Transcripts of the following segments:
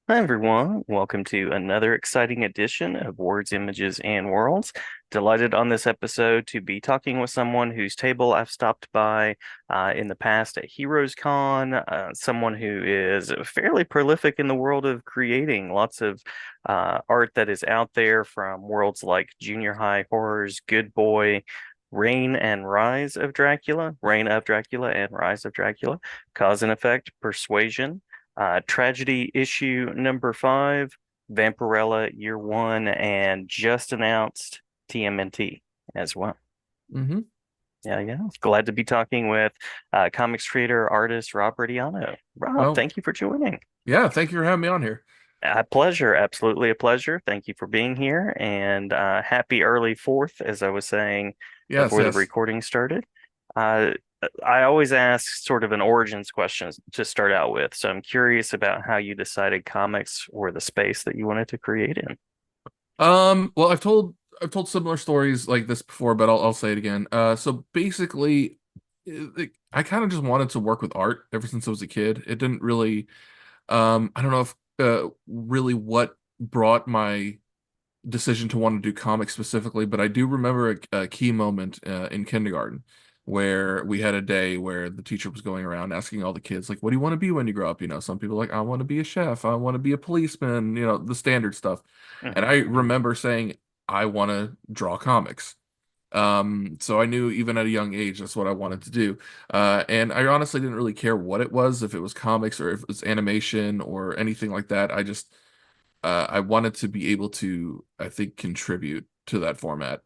Hi everyone, welcome to another exciting edition of Words, Images, and Worlds. Delighted on this episode to be talking with someone whose table I've stopped by in the past at Heroes Con, someone who is fairly prolific in the world of creating lots of art that is out there from worlds like Junior High Horrors, Good Boy, Reign of Dracula and Rise of Dracula, Cause and Effect, Persuasion. Tragedy issue number 5, Vampirella year 1, and just announced TMNT as well. hmm Yeah. Glad to be talking with comics creator, artist Rob Retiano. Rob, Oh, thank you for joining. yeah. Thank you for having me on here. A pleasure, absolutely a pleasure. Thank you for being here, and happy early 4th, as I was saying Yes, before the yes. recording started. Uh, I always ask sort of an origins question to start out with, so I'm curious about how you decided comics were the space that you wanted to create in. Well, I've told similar stories like this before, but I'll say it again. So basically, I kind of just wanted to work with art ever since I was a kid. It didn't really, I don't know if really what brought my decision to want to do comics specifically, but I do remember a key moment in kindergarten where we had a day where the teacher was going around asking all the kids, like, what do you want to be when you grow up? Some people like, I want to be a chef, I want to be a policeman, the standard stuff. And Mhm, I mhm. remember saying, I want to draw comics. So I knew even at a young age that's what I wanted to do. And I honestly didn't really care what it was, if it was comics or if it was animation or anything like that. I wanted to be able to, I think, contribute to that format.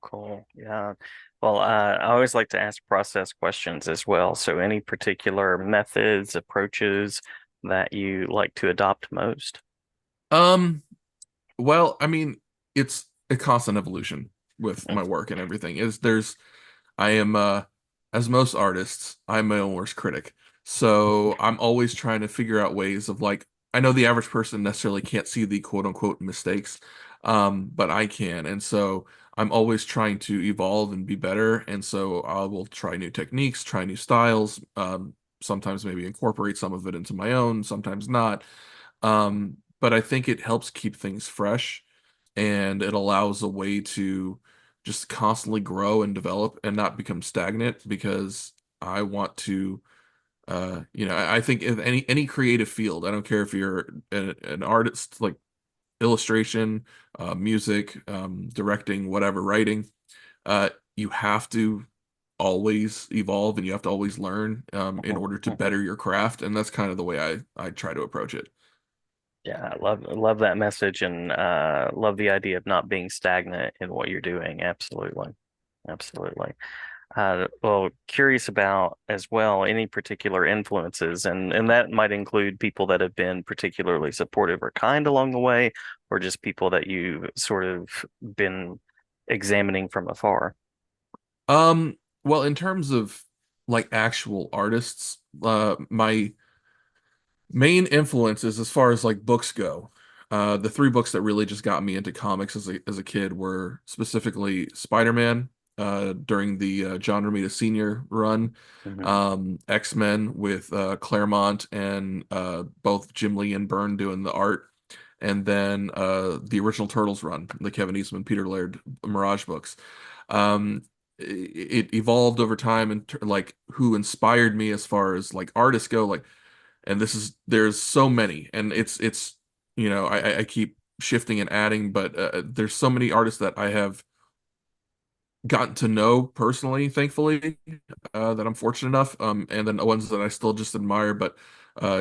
Cool. Yeah. Well, I always like to ask process questions as well. So, any particular methods, approaches that you like to adopt most? Um, well, I mean, it's a constant evolution with my Mm, work and everything. I am, as most artists, I'm my own worst critic. So I'm always trying to figure out ways of like, I know the average person necessarily can't see the quote unquote mistakes, but I can. And so I'm always trying to evolve and be better. And so I will try new techniques, try new styles, sometimes maybe incorporate some of it into my own, sometimes not. But I think it helps keep things fresh and it allows a way to just constantly grow and develop and not become stagnant because I want to I think in any creative field, I don't care if you're an artist like illustration, music, directing, whatever, writing, uh, you have to always evolve and you have to always learn in mhm, order to mhm. better your craft. And that's kind of the way I try to approach it. Yeah, I love that message and love the idea of not being stagnant in what you're doing. Absolutely. Well, curious about as well any particular influences, and that might include people that have been particularly supportive or kind along the way, or just people that you sort of been examining from afar. Well, in terms of like actual artists, my main influences as far as like books go, the three books that really just got me into comics as a kid were specifically Spider-Man, during the John Romita Sr. run, Hmm. X-Men with Claremont and both Jim Lee and Byrne doing the art, and then the original Turtles run, the Kevin Eastman, Peter Laird Mirage books. Um, it evolved over time and like who inspired me as far as like artists go, like, and there's so many, and it's I keep shifting and adding, but there's so many artists that I have gotten to know personally, thankfully, that I'm fortunate enough, and then the ones that I still just admire, but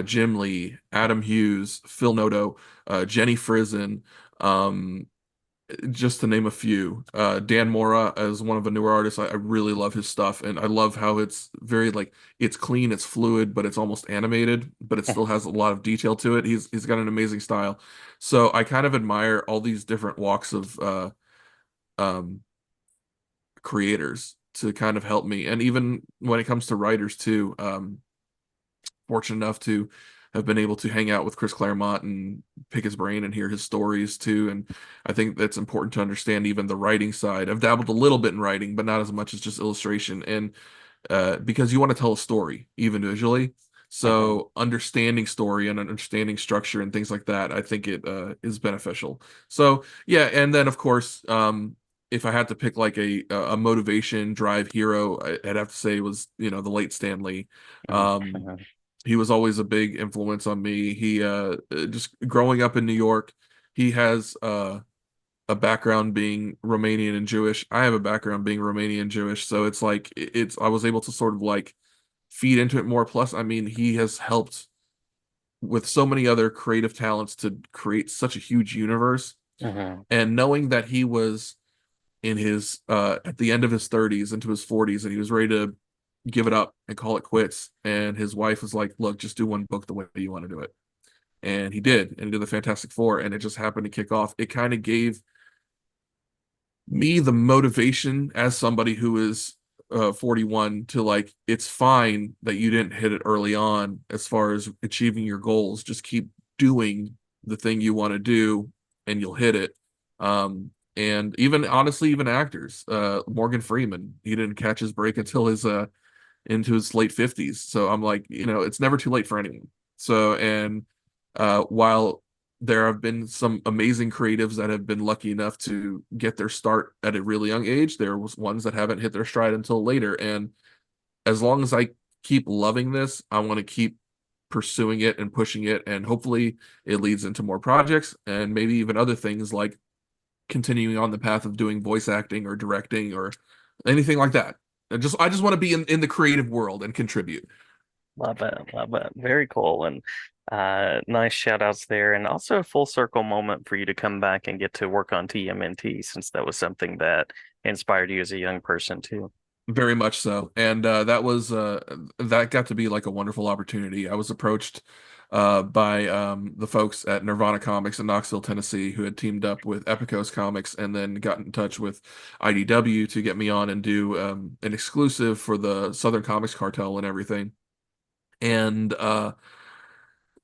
Jim Lee, Adam Hughes, Phil Noto, Jenny Frison, um, just to name a few. Dan Mora as one of the newer artists, I really love his stuff, and I love how it's very like it's clean, it's fluid, but it's almost animated, but it still has a lot of detail to it. He's got an amazing style. So I kind of admire all these different walks of um, creators to kind of help me, and even when it comes to writers too. Fortunate enough to have been able to hang out with Chris Claremont and pick his brain and hear his stories too. And I think that's important to understand even the writing side. I've dabbled a little bit in writing, but not as much as just illustration. And because you want to tell a story, even visually. Hmm. So understanding story and understanding structure and things like that, I think it is beneficial. So yeah, and then of course, if I had to pick like a motivation drive hero, I'd have to say it was, the late Stan Lee. Um, Hmm. he was always a big influence on me. He just growing up in New York, he has a background being Romanian and Jewish. I have a background being Romanian and Jewish, so it's like it's I was able to sort of like feed into it more. Plus, I mean, he has helped with so many other creative talents to create such a huge universe. Hmm. And knowing that he was in his at the end of his 30s into his 40s and he was ready to give it up and call it quits, and his wife was like, look, just do one book the way you want to do it. And he did, and he did the Fantastic Four, and it just happened to kick off. It kind of gave me the motivation as somebody who is 41 to like, it's fine that you didn't hit it early on as far as achieving your goals. Just keep doing the thing you want to do and you'll hit it. And even honestly, even actors, Morgan Freeman, he didn't catch his break until his into his late 50s. So I'm like, it's never too late for anyone. So, and while there have been some amazing creatives that have been lucky enough to get their start at a really young age, there was ones that haven't hit their stride until later. And as long as I keep loving this, I want to keep pursuing it and pushing it. And hopefully it leads into more projects and maybe even other things like continuing on the path of doing voice acting or directing or anything like that. I just want to be in the creative world and contribute. Love it, love it. Very cool. And nice shout outs there. And also a full circle moment for you to come back and get to work on TMNT, since that was something that inspired you as a young person too. Very much so. And that got to be like a wonderful opportunity. I was approached by the folks at Nirvana Comics in Knoxville, Tennessee, who had teamed up with Epicos Comics and then got in touch with IDW to get me on and do an exclusive for the Southern Comics Cartel and everything. And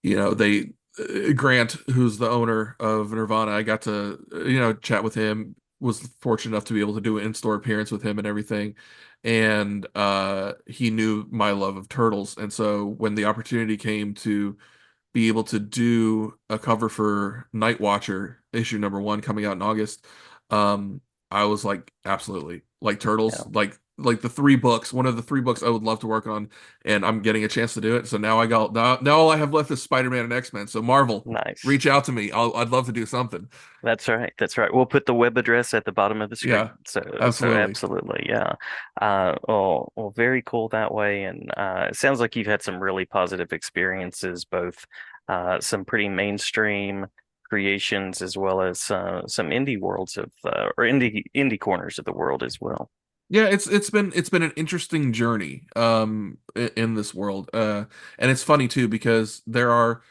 they Grant, who's the owner of Nirvana, I got to chat with him. Was fortunate enough to be able to do an in-store appearance with him and everything, and he knew my love of turtles, and so when the opportunity came to be able to do a cover for Night Watcher issue number 1 coming out in August, um, I was like, absolutely, like Yeah. Turtles, like the 3 books, one of the 3 books I would love to work on, and I'm getting a chance to do it. So now all I have left is Spider-Man and X-Men. So Marvel, Nice. reach out to me. I'd love to do something. That's right. That's right. We'll put the web address at the bottom of the screen. Yeah, So absolutely. absolutely, yeah. Well, very cool that way. And it sounds like you've had some really positive experiences, both some pretty mainstream creations as well as some indie worlds of or indie corners of the world as well. Yeah, it's been an interesting journey in this world. And it's funny too because there are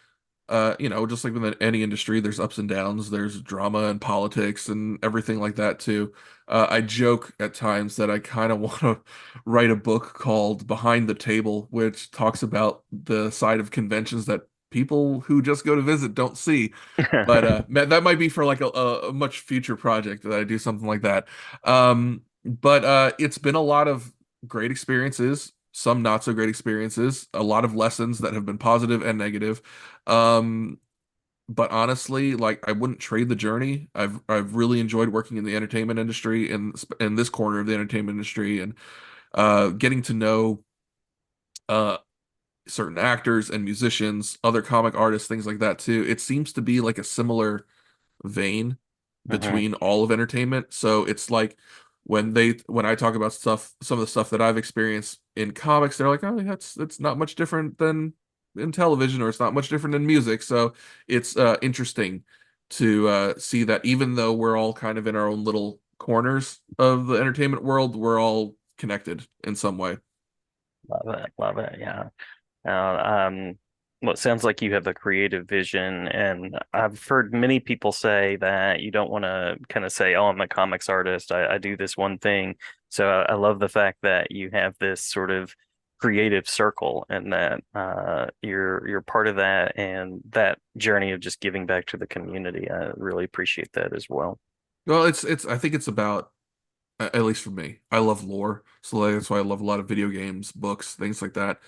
just like with any industry, there's ups and downs, there's drama and politics and everything like that too. I joke at times that I kind of want to write a book called Behind the Table, which talks about the side of conventions that people who just go to visit don't see. But that might be for like a much future project that I do something like that. But it's been a lot of great experiences, some not so great experiences, a lot of lessons that have been positive and negative. Um, but honestly, like I wouldn't trade the journey. I've really enjoyed working in the entertainment industry in this corner of the entertainment industry and getting to know uh certain actors and musicians, other comic artists, things like that too. It seems to be like a similar vein Hmm. between all of entertainment. So it's like when I talk about some of the stuff that I've experienced in comics, they're like, oh, that's not much different than in television, or it's not much different in music. So it's interesting to see that even though we're all kind of in our own little corners of the entertainment world, we're all connected in some way. Love it. Love it. Yeah. Well, it sounds like you have a creative vision, and I've heard many people say that you don't want to kind of say, "Oh, I'm a comics artist. I do this one thing." So I love the fact that you have this sort of creative circle, and that you're part of that, and that journey of just giving back to the community. I really appreciate that as well. Well, it's I think it's about at least for me. I love lore, so that's why I love a lot of video games, books, things like that.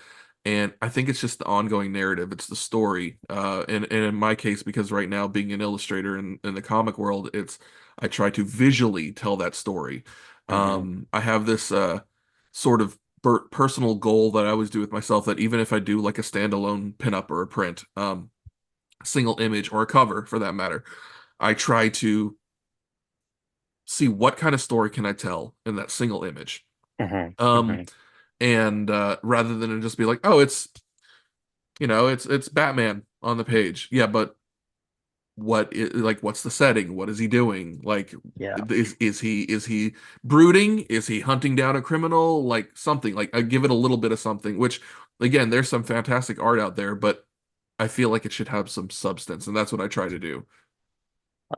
And I think it's just the ongoing narrative. It's the story. And in my case, because right now being an illustrator in the comic world, I try to visually tell that story. Hmm. I have this sort of personal goal that I always do with myself that even if I do like a standalone pinup or a print, single image or a cover for that matter, I try to see what kind of story can I tell in that single image. Hmm. Um, Hmm. and rather than it just be like, oh, it's Batman on the page. Yeah, but what's the setting? What is he doing? Like Yeah. is he brooding? Is he hunting down a criminal? Like something. Like I give it a little bit of something, which again, there's some fantastic art out there, but I feel like it should have some substance, and that's what I try to do.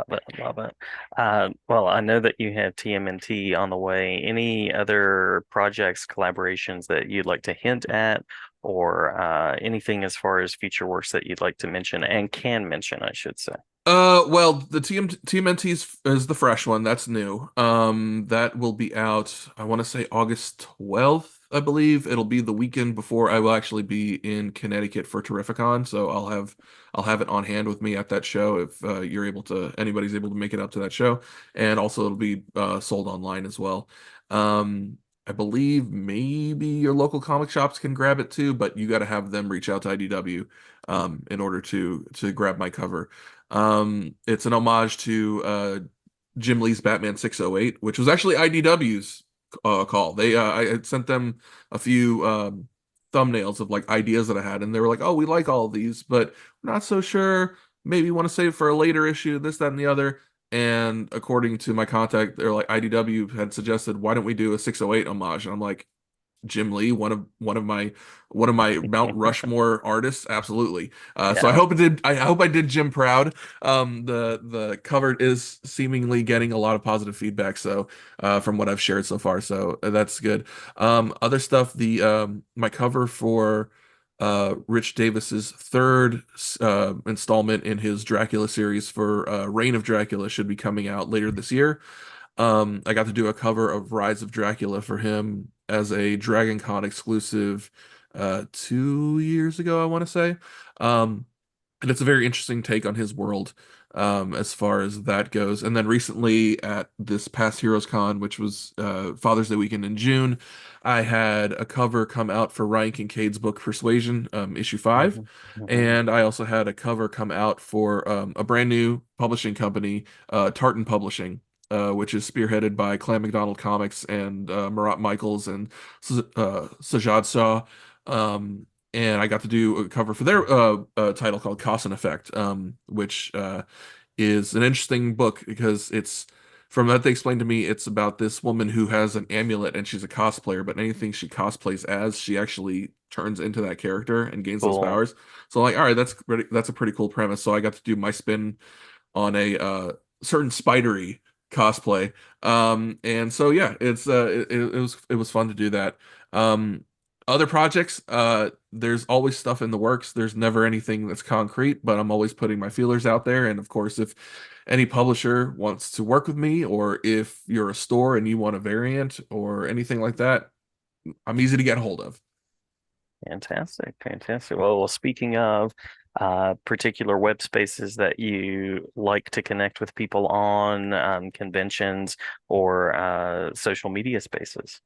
Love it. Love it. Well, I know that you have TMNT on the way. Any other projects, collaborations that you'd like to hint at, or anything as far as future works that you'd like to mention and can mention, I should say. Well, the TMNT is the fresh one. That's new. That will be out, I want to say August 12th, I believe. It'll be the weekend before I will actually be in Connecticut for Terrificon, so I'll have it on hand with me at that show if anybody's able to make it up to that show. And also it'll be sold online as well. I believe maybe your local comic shops can grab it too, but you got to have them reach out to IDW in order to grab my cover. It's an homage to Jim Lee's Batman 608, which was actually IDW's call. I had sent them a few thumbnails of like ideas that I had, and they were like, "Oh, we like all of these, but we're not so sure. Maybe you want to save for a later issue, this, that, and the other." And according to my contact, they're like IDW had suggested, "Why don't we do a 608 homage?" And I'm like, Jim Lee, one of my Mount Rushmore artists, absolutely. So I Yeah, hope it did. I hope I did Jim proud. The cover is seemingly getting a lot of positive feedback. So from what I've shared so far, so that's good. Other stuff. The my cover for Rich Davis's third installment in his Dracula series for Reign of Dracula should be coming out later this year. I got to do a cover of Rise of Dracula for him as a Dragon Con exclusive 2 years ago, I want to say. And it's a very interesting take on his world as far as that goes. And then recently at this past Heroes Con, which was Father's Day weekend in June, I had a cover come out for Ryan Kincaid's book Persuasion, issue 5. hmm. Hmm. And I also had a cover come out for a brand new publishing company, Tartan Publishing. Which is spearheaded by Clan McDonald Comics and Marat Michaels and Sajad Shah. Um, and I got to do a cover for their title called Cause and Effect, which is an interesting book because from what they explained to me, it's about this woman who has an amulet and she's a cosplayer, but anything she cosplays as, she actually turns into that character and gains those Cool. powers. So like, all right, that's a pretty cool premise. So I got to do my spin on a certain spidery cosplay. And so yeah, it was fun to do that. Other projects, there's always stuff in the works. There's never anything that's concrete, but I'm always putting my feelers out there. And of course, if any publisher wants to work with me, or if you're a store and you want a variant or anything like that, I'm easy to get hold of. Fantastic, fantastic. Well, speaking of particular web spaces that you like to connect with people on, conventions or social media spaces.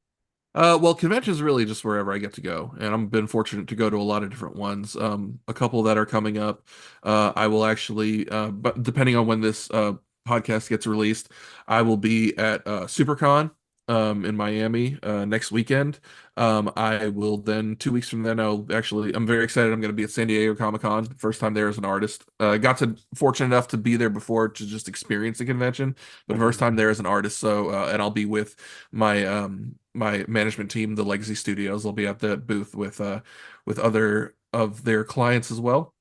Well, conventions really just wherever I get to go, and I've been fortunate to go to a lot of different ones. A couple that are coming up. I will actually, but depending on when this podcast gets released, I will be at SuperCon in Miami next weekend. I will then 2 weeks from then. I'm very excited. I'm going to be at San Diego Comic-Con, first time there as an artist. Got to fortunate enough to be there before to just experience the convention, but first Hmm. time there as an artist. So, and I'll be with my management team, the Legacy Studios. They'll be at the booth with other of their clients as well.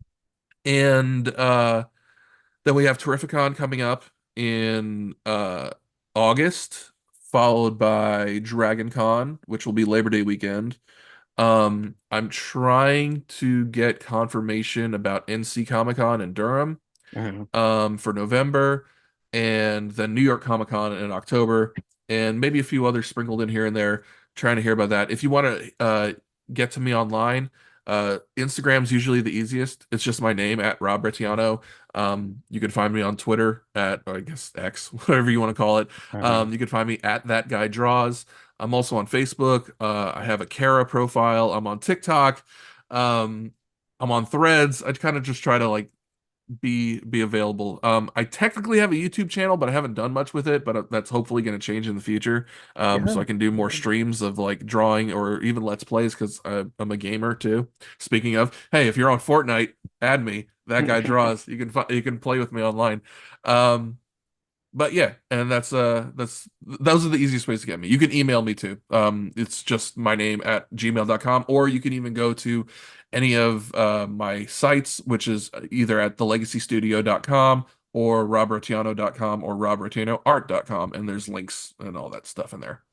And then we have Terrificon coming up in August, followed by Dragon Con, which will be Labor Day weekend. I'm trying to get confirmation about NC Comic Con in Durham Hmm. for November, and then New York Comic Con in October, and maybe a few others sprinkled in here and there. Trying to hear about that. If you want to get to me online, Instagram's usually the easiest. It's just my name at Rob Retiano. You can find me on Twitter at, or I guess X, whatever you want to call it. Hmm. You can find me at That Guy Draws. I'm also on Facebook. I have a Kara profile. I'm on TikTok. Um, I'm on Threads. I kind of just try to like be available. I technically have a YouTube channel, but I haven't done much with it. But that's hopefully going to change in the future. So I Good. can do more Good. streams of like drawing or even Let's Plays because I'm a gamer too. Speaking of, hey, if you're on Fortnite, add me. That guy draws. You can play with me online. Um, but yeah, and that's those are the easiest ways to get me. You can email me too. It's just my name at gmail.com, or you can even go to any of my sites, which is either at thelegacystudio.com or robrotiano.com or robrotianoart.com, and there's links and all that stuff in there.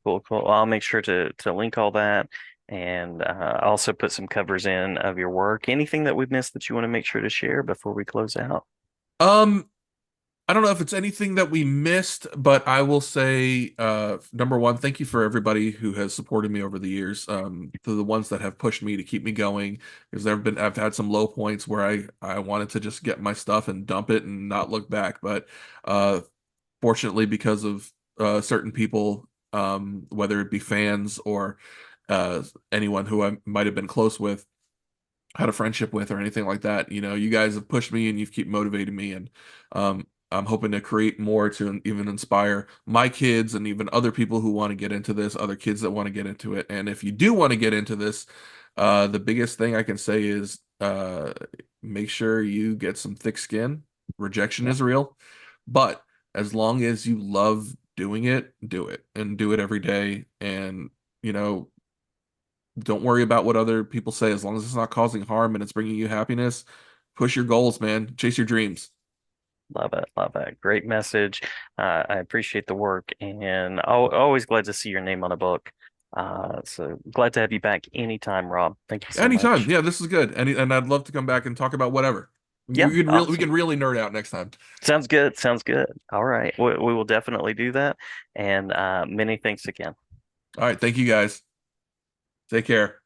Cool, cool. Well, I'll make sure to link all that and also put some covers in of your work. Anything that we've missed that you want to make sure to share before we close out? Um, I don't know if it's anything that we missed, but I will say, number one, thank you for everybody who has supported me over the years. To the ones that have pushed me to keep me going, because I've had some low points where I wanted to just get my stuff and dump it and not look back. But uh, fortunately, because of certain people, whether it be fans or anyone who I might have been close with, had a friendship with or anything like that. You know, you guys have pushed me and you've keep motivating me, and I'm hoping to create more to even inspire my kids and even other people who want to get into this, other kids that want to get into it. And if you do want to get into this, the biggest thing I can say is make sure you get some thick skin. Rejection Yeah, is real, but as long as you love doing it, do it and do it every day. And you know, don't worry about what other people say as long as it's not causing harm and it's bringing you happiness. Push your goals, man. Chase your dreams. love it, love it. Great message. I appreciate the work, and always glad to see your name on a book. So glad to have you back anytime, Rob. Thank you so Anytime. much. Yeah, this is good. And I'd love to come back and talk about whatever. Yeah, We awesome. can really nerd out next time. Sounds good. Sounds good. All right. We will definitely do that. And many thanks again. All right, thank you guys. Take care.